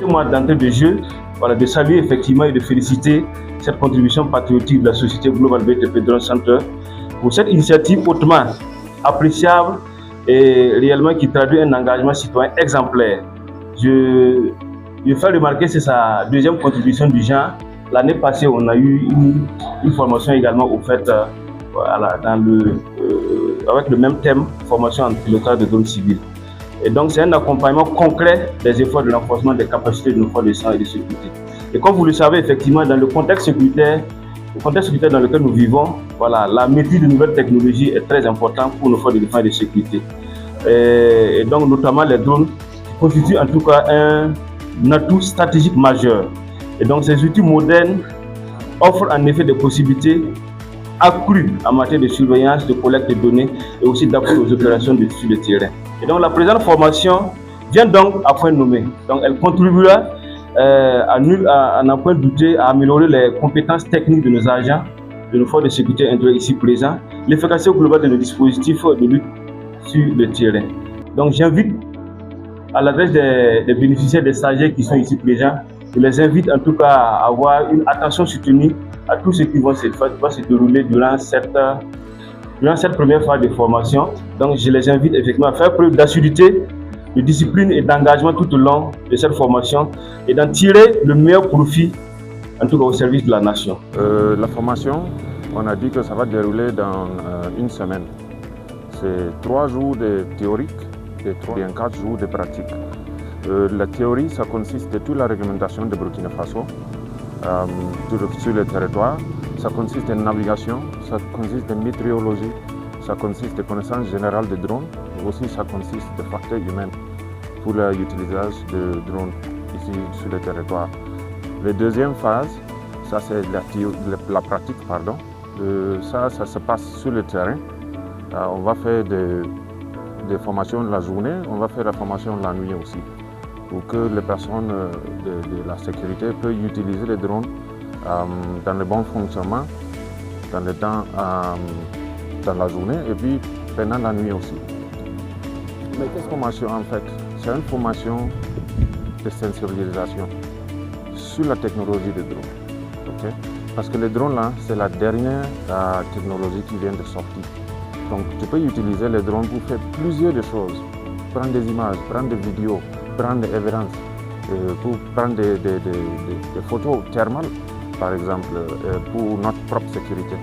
Permettez-moi d'entrer de jeu, de saluer effectivement et de féliciter cette contribution patriotique de la société Global BTP Drone Center pour cette initiative hautement appréciable et réellement qui traduit un engagement citoyen exemplaire. Je fais remarquer que c'est sa deuxième contribution du genre. L'année passée, on a eu une formation également offerte avec le même thème, formation en pilotage de drones civils. Et donc, c'est un accompagnement concret des efforts de renforcement des capacités de nos forces de sang et de sécurité. Et comme vous le savez, effectivement, dans le contexte sécuritaire dans lequel nous vivons, la maîtrise de nouvelles technologies est très importante pour nos forces de défense et de sécurité. Et donc, notamment les drones constituent en tout cas un atout stratégique majeur. Et donc, ces outils modernes offrent en effet des possibilités accrues en matière de surveillance, de collecte de données et aussi d'appui aux opérations sur le terrain. Et donc, la présente formation vient donc à point nommé. Donc, elle contribuera à n'en point douter à améliorer les compétences techniques de nos agents, de nos forces de sécurité intérieure ici présents, l'efficacité globale de nos dispositifs de lutte sur le terrain. Donc, j'invite à l'adresse des bénéficiaires, des stagiaires qui sont ici présents, je les invite en tout cas à avoir une attention soutenue à tout ce qui va se dérouler durant cette première phase de formation. Donc, je les invite effectivement à faire preuve d'assiduité, de discipline et d'engagement tout au long de cette formation et d'en tirer le meilleur profit, en tout cas au service de la nation. La formation, on a dit que ça va dérouler dans une semaine. C'est 3 jours de théorique et 4 jours de pratique. La théorie, ça consiste de toute la réglementation de Burkina Faso sur le territoire. Ça consiste en navigation, ça consiste en météorologie, ça consiste de connaissances générales des drones, et aussi ça consiste de facteurs humains pour l'utilisation de drones ici sur le territoire. La deuxième phase, ça c'est la pratique, pardon. Ça se passe sur le terrain. On va faire des formations la journée, on va faire la formation la nuit aussi, pour que les personnes de la sécurité puissent utiliser les drones dans le bon fonctionnement, dans le temps, dans la journée et puis pendant la nuit aussi. Mais qu'est-ce qu'on formation en fait? C'est une formation de sensibilisation sur la technologie des drones. Okay? Parce que les drones là, c'est la dernière technologie qui vient de sortir. Donc tu peux utiliser les drones pour faire plusieurs choses. Prendre des images, prendre des vidéos, prendre des évidences, pour prendre des photos thermales, par exemple, pour notre propre sécurité.